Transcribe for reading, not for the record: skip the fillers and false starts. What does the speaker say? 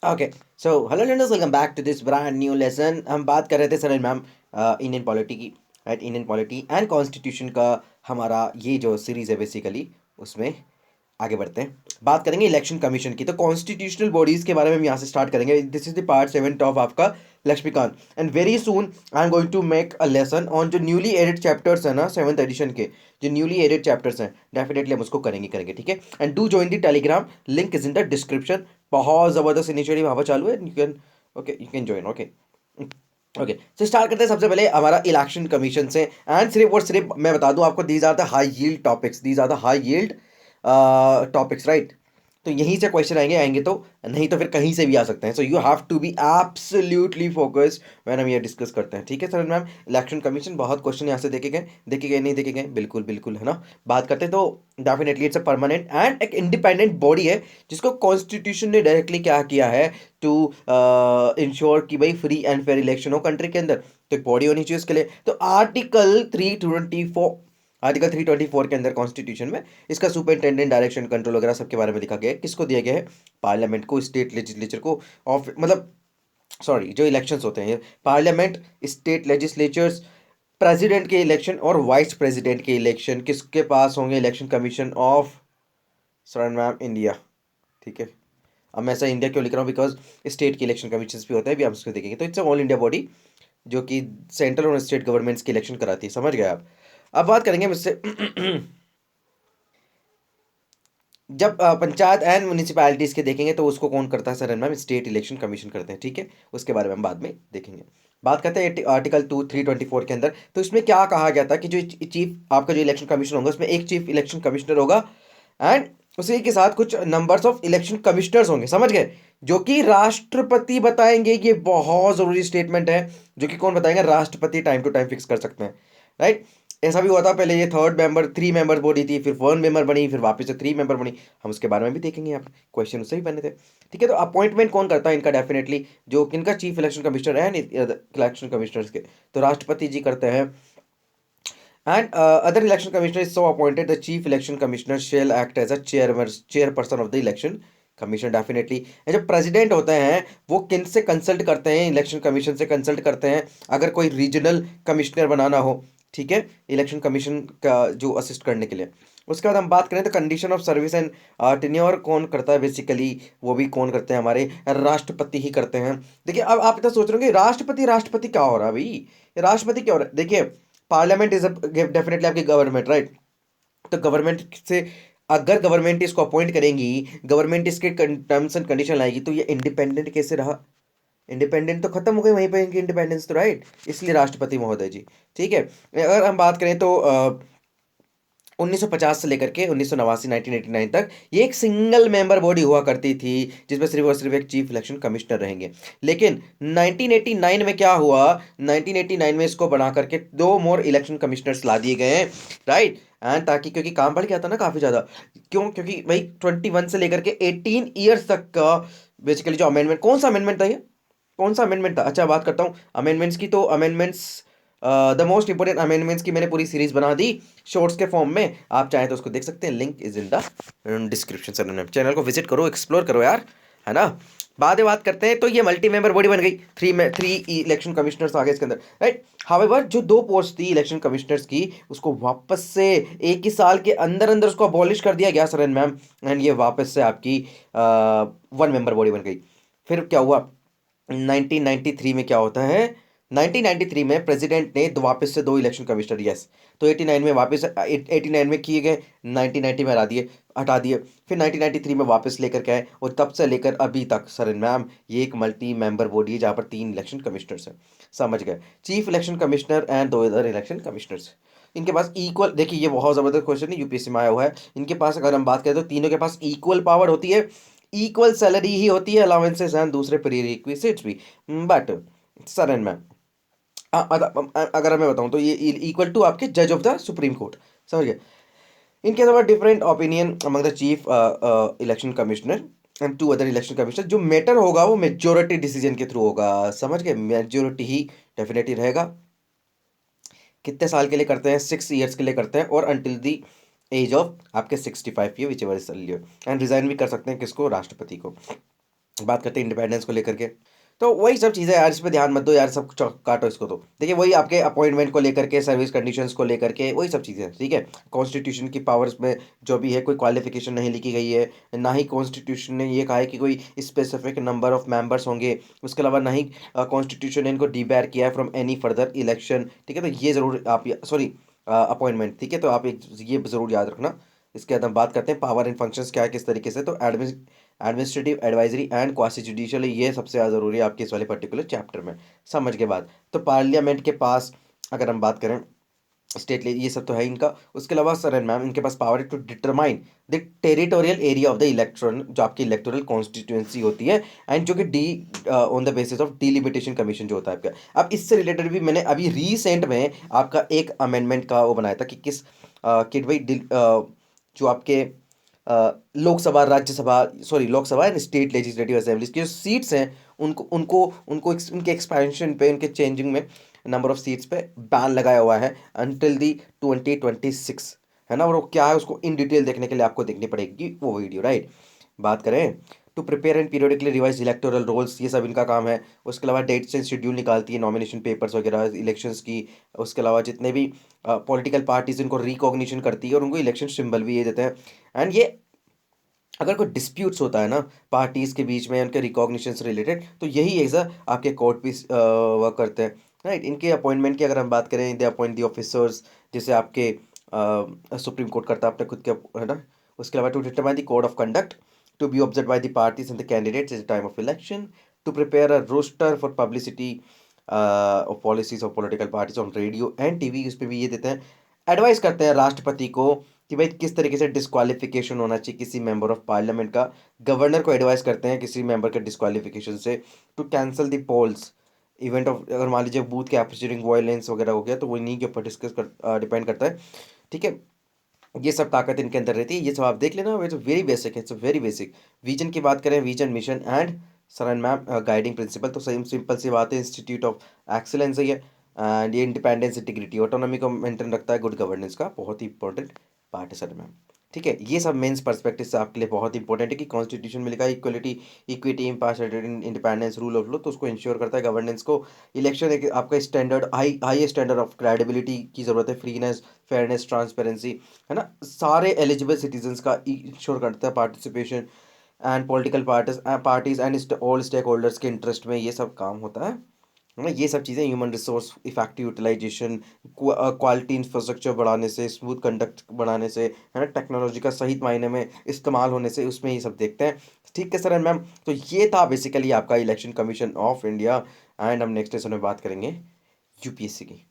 Okay, so hello learners, welcome back to this brand new lesson. हम बात कर रहे थे सर मैम इंडियन पॉलिटी की, right. Indian polity and constitution का हमारा ये जो सीरीज़ है बेसिकली, उसमें आगे बढ़ते हैं। बात करेंगे इलेक्शन कमीशन की। तो कॉन्स्टिट्यूशनल बॉडीज़ के बारे में हम यहाँ से स्टार्ट करेंगे। This is the part 7 of आपका Laxmikanth, and very soon I am going to make a lesson on जो न्यूली एडेड चैप्टर्स है ना, 7th एडिशन के जो न्यूली एडेड चैप्टर्स हैं, डेफिनेटली हम उसको करेंगे, ठीक है। And do join the Telegram, link is in the description. बहुत ज़बरदस्त इनिशिएटिव वहाँ पर चालू है, you can join. Okay okay, तो स्टार्ट करते हैं सबसे पहले हमारा इलेक्शन कमीशन से। एंड सिर्फ और सिर्फ मैं बता दूं आपको, these are the high yield topics, these are the high yield topics, right. तो यहीं से क्वेश्चन आएंगे आएंगे तो, नहीं तो फिर कहीं से भी आ सकते हैं। So you have to be absolutely focused when हम ये डिस्कस करते हैं, ठीक है सर मैम। इलेक्शन कमीशन बहुत क्वेश्चन यहाँ से देखे गए नहीं देखे गए, बिल्कुल बिल्कुल, है ना। बात करते हैं तो definitely it's a permanent and एक इंडिपेंडेंट बॉडी है, जिसको कॉन्स्टिट्यूशन ने डायरेक्टली क्या किया है, टू इंश्योर कि भाई फ्री एंड फेयर इलेक्शन हो कंट्री के अंदर। तो एक बॉडी होनी चाहिए उसके लिए। तो आर्टिकल 324 के अंदर कॉन्स्टिट्यूशन में इसका सुपरिटेंडेंट, डायरेक्शन, कंट्रोल वगैरह सबके बारे में लिखा गया है। किसको दिया गया है? पार्लियामेंट को, स्टेट लेजिस्लेचर को, ऑफ मतलब सॉरी, जो इलेक्शंस होते हैं, पार्लियामेंट, स्टेट लेजिस्लेचर्स, प्रेसिडेंट के इलेक्शन और वाइस प्रेसिडेंट के इलेक्शन किसके पास होंगे? Election commission of sir ma'am India, ठीक है। अब मैं ऐसा इंडिया क्यों लिख रहा हूँ? बिकॉज स्टेट के इलेक्शन कमीशन भी होते हैं, भी हम उसको देखेंगे। तो इट्स ऑल इंडिया बॉडी जो कि सेंट्रल और स्टेट गवर्नमेंट्स की इलेक्शन कराती है, समझ गए आप। अब बात करेंगे मुझसे जब पंचायत एंड म्यूनिसिपैलिटीज़ के देखेंगे तो उसको कौन करता है? Sir ma'am state election commission करते हैं, ठीक है। उसके बारे में हम बाद में देखेंगे। बात करते हैं आर्टिकल 324 के अंदर। तो इसमें क्या कहा गया था कि जो चीफ आपका जो इलेक्शन कमीशन होगा, उसमें एक चीफ इलेक्शन कमिश्नर होगा एंड उसी के साथ कुछ नंबर्स ऑफ इलेक्शन कमिश्नर्स होंगे, समझ गए, जो कि राष्ट्रपति बताएंगे। ये बहुत जरूरी स्टेटमेंट है, जो कि कौन बताएंगे? राष्ट्रपति टाइम टू टाइम फिक्स कर सकते हैं, राइट। ऐसा भी हुआ था पहले, ये थर्ड मेंबर 3 मेंबर बॉडी थी, फिर 1 मेंबर बनी, फिर वापस से 3 मेंबर बनी। हम उसके बारे में भी देखेंगे, यहाँ पे क्वेश्चन उससे भी बने थे, ठीक है। तो अपॉइंटमेंट कौन करता है इनका? डेफिनेटली जो किनका? Chief election commissioner and election commissioners के, तो राष्ट्रपति जी करते हैं। And other election commissioner is so appointed, the chief election commissioner shall act as a chairperson of the election commission, definitely. जो प्रेसिडेंट होते हैं वो किन से कंसल्ट करते हैं? इलेक्शन कमीशन से कंसल्ट करते हैं, अगर कोई रीजनल कमिश्नर बनाना हो, ठीक है, इलेक्शन कमीशन का जो असिस्ट करने के लिए। उसके बाद हम बात करें तो condition of service and tenure कौन करता है? बेसिकली वो भी कौन करते हैं? हमारे राष्ट्रपति ही करते हैं। देखिए, अब आप इतना सोच रहे होंगे राष्ट्रपति राष्ट्रपति क्या हो रहा है भाई, राष्ट्रपति क्या हो रहा है? देखिए, पार्लियामेंट इज डेफिनेटली आपकी गवर्नमेंट, राइट। तो गवर्नमेंट से अगर गवर्नमेंट इसको अपॉइंट करेंगी, गवर्नमेंट इसके टर्म्स एंड कंडीशन लाएगी, तो ये इंडिपेंडेंट कैसे रहा? इंडिपेंडेंट तो खत्म हो गई वहीं पे इनकी इंडिपेंडेंस, तो राइट, इसलिए राष्ट्रपति महोदय जी, ठीक है। अगर हम बात करें तो 1950 से लेकर के 1989 1989 तक ये एक सिंगल मेंबर बॉडी हुआ करती थी, जिसमें सिर्फ और सिर्फ एक चीफ इलेक्शन कमिश्नर रहेंगे। लेकिन 1989 में क्या हुआ? 1989 में इसको बना करके 2 मोर इलेक्शन कमिश्नर्स ला दिए गए हैं, राइट। एंड ताकि, क्योंकि काम बढ़ गया था ना काफ़ी ज़्यादा। क्यों? क्योंकि भाई 21 से लेकर के 18 ईयर्स तक का बेसिकली जो अमेंडमेंट, कौन सा अमेंडमेंट था ये? कौन सा अमेंडमेंट था? अच्छा, बात करता हूँ अमेंडमेंट्स की। तो amendments, the most important amendments की मैंने पूरी सीरीज बना दी शॉर्ट्स के फॉर्म में, आप चाहें तो उसको देख सकते हैं, link is in the description. Sir channel को विजिट करो, एक्सप्लोर करो यार, है ना। बाद में बात करते हैं। तो ये मल्टी मेंबर बॉडी बन गई, थ्री इलेक्शन कमिश्नर्स आ गए इसके अंदर, राइट। हाउएवर जो 2 पोस्ट थी इलेक्शन कमिश्नर्स की, उसको वापस से एक ही साल के अंदर अंदर उसको अबॉलिश कर दिया गया, सर एंड मैम। एंड ये वापस से आपकी 1 मेंबर बॉडी बन गई। फिर क्या हुआ 1993 में? क्या होता है 1993 में? प्रेसिडेंट ने वापस से 2 इलेक्शन कमिश्नर, यस। तो 89 में वापस, 89 में किए गए, 1990 में हटा दिए। फिर 1993 में वापस लेकर के आए, और तब से लेकर अभी तक सर मैम ये एक मल्टी मेंबर बॉडी है, जहाँ पर 3 इलेक्शन कमिश्नर्स हैं, समझ गए। Chief election commissioner and 2 other election commissioners, इनके पास इक्वल, देखिए ये बहुत ज़बरदस्त क्वेश्चन है, यूपीएससी में आया हुआ है। इनके पास अगर हम बात करें तो तीनों के पास इक्वल पावर होती है, इक्वल सैलरी ही होती है, अलाउंसेस एंड दूसरे प्रीरिक्विजिट्स भी। बट सर एंड मैम, अगर मैं बताऊं तो ये इक्वल टू आपके जज ऑफ द सुप्रीम कोर्ट, समझ गए। इनके अलावा different opinion among the chief election commissioner and 2 other election commissioner. जो मैटर होगा वो मेजोरिटी डिसीजन के थ्रू होगा, समझ गए, मेजोरिटी ही डेफिनेटली रहेगा। कितने साल के लिए करते हैं? 6 ईयर्स के लिए करते हैं, और अंटिल दी एज ऑफ आपके 65 year, which ever is earlier. And resign भी कर सकते हैं, किसको? राष्ट्रपति को। बात करते हैं इंडिपेंडेंस को लेकर के। तो वही सब चीज़ें यार, इस पे ध्यान मत दो यार, सब काटो इसको। तो देखिए वही आपके अपॉइंटमेंट को लेकर के, सर्विस कंडीशंस को लेकर के, वही सब चीज़ें, ठीक है। कॉन्स्टिट्यूशन की पावर्स में जो भी है, कोई क्वालिफिकेशन नहीं लिखी गई है, ना ही कॉन्स्टिट्यूशन ने ये कहा है कि कोई स्पेसिफिक नंबर ऑफ मेंबर्स होंगे। उसके अलावा ना ही कॉन्स्टिट्यूशन ने इनको डिबैर किया है फ्रॉम एनी फर्दर इलेक्शन, ठीक है। तो ये ज़रूर आप, सॉरी, अपॉइंटमेंट, ठीक है। तो आप एक ये ज़रूर याद रखना। इसके बाद हम बात करते हैं पावर एंड फंक्शंस क्या है, किस तरीके से। तो administrative, advisory and quasi judicial, ये सबसे ज़्यादा ज़रूरी है आपके इस वाले पर्टिकुलर चैप्टर में, समझ के बाद। तो पार्लियामेंट के पास अगर हम बात करें, स्टेट, ये सब तो है इनका। उसके अलावा सर एंड मैम, इनके पास पावर है to determine the territorial area of the electron, जो आपकी इलेक्टोरल कॉन्स्टिट्यूएंसी होती है, एंड जो कि डी on the basis of delimitation commission जो होता है आपका। अब इससे रिलेटेड भी मैंने अभी रिसेंट में आपका एक अमेंडमेंट का वो बनाया था कि किस कि भाई जो आपके Lok Sabha, Rajya Sabha, sorry, Lok Sabha and state legislative assemblies की जो सीट्स हैं, उनको उनको उनको उनके एक्सपेंशन पे, उनके चेंजिंग में नंबर ऑफ सीट्स पे बैन लगाया हुआ है अंटिल दी 2026, है ना। और वो क्या है, उसको इन डिटेल देखने के लिए आपको देखनी पड़ेगी वो वीडियो, राइट। बात करें to prepare and periodically revise electoral rolls, ये सब इनका काम है। उसके अलावा डेट्स एंड शेड्यूल निकालती है, नॉमिनेशन पेपर्स वगैरह इलेक्शंस की। उसके अलावा जितने भी पॉलिटिकल पार्टीज, इनको रिकॉग्निशन करती है और उनको इलेक्शन सिंबल भी ये देते हैं। एंड ये अगर कोई डिस्प्यूट्स होता है ना पार्टीज़ के बीच में, उनके रिकॉग्निशन से रिलेटेड, तो यही ऐसा आपके कोर्ट भी वर्क करते हैं, राइट। इनके अपॉइंटमेंट की अगर हम बात करें, दे अपॉइंट दी ऑफिसर्स, जैसे आपके सुप्रीम कोर्ट करता है अपने खुद के, है ना। उसके अलावा to determine the code of conduct to be observe by the parties and the candidates at the time of election, to prepare a roster for publicity of policies of political parties on radio and TV, उस पर भी ये देते हैं। Advice करते हैं राष्ट्रपति को कि भाई किस तरीके से डिस्क्वालिफिकेशन होना चाहिए किसी मेंबर ऑफ पार्लियामेंट का। गवर्नर को एडवाइस करते हैं किसी मेंबर के डिस्क्वालिफिकेशन से, to cancel the polls event of, अगर मान लीजिए बूथ कैप्चरिंग वायलेंस वगैरह हो गया, तो वो इन्हीं के ऊपर डिपेंड करता है, ठीक है। ये सब ताकत इनके अंदर रहती है, ये सब आप देख लेना। इट्स वेरी बेसिक है, इट्स वेरी बेसिक। विजन की बात करें, vision, mission and sir and ma'am guiding principal, तो सही सिंपल सी बात है, इंस्टीट्यूट ऑफ एक्सीलेंस है ये। एंड ये इंडिपेंडेंस, इंटीग्रिटी, ऑटोनॉमी को मेंटेन रखता है, गुड गवर्नेंस का बहुत ही इंपॉर्टेंट पार्ट है सर मैम, ठीक है। ये सब मेंस पर्सपेक्टिव से आपके लिए बहुत इंपॉर्टेंट है कि कॉन्स्टिट्यूशन में लिखा है equality, equity, impartiality, independence, rule of law, तो उसको इंश्योर करता है गवर्नेंस को। इलेक्शन एक आपका standard, high standard of credibility की ज़रूरत है, फ्रीनेस, फेयरनेस, ट्रांसपेरेंसी, है ना। सारे एलिजिबल सिटीजन्स का इंश्योर करता है participation, and political parties and all stakeholders के इंटरेस्ट में ये सब काम होता है ना। ये सब चीज़ें human resource effective utilisation, quality infrastructure बढ़ाने से, स्मूथ कंडक्ट बढ़ाने से, है ना, टेक्नोलॉजी का सही मायने में इस्तेमाल होने से, उसमें ये सब देखते हैं, ठीक है सर एंड मैम। तो ये था बेसिकली आपका election commission of India. And हम नेक्स्ट लेसन में बात करेंगे यूपीएससी की।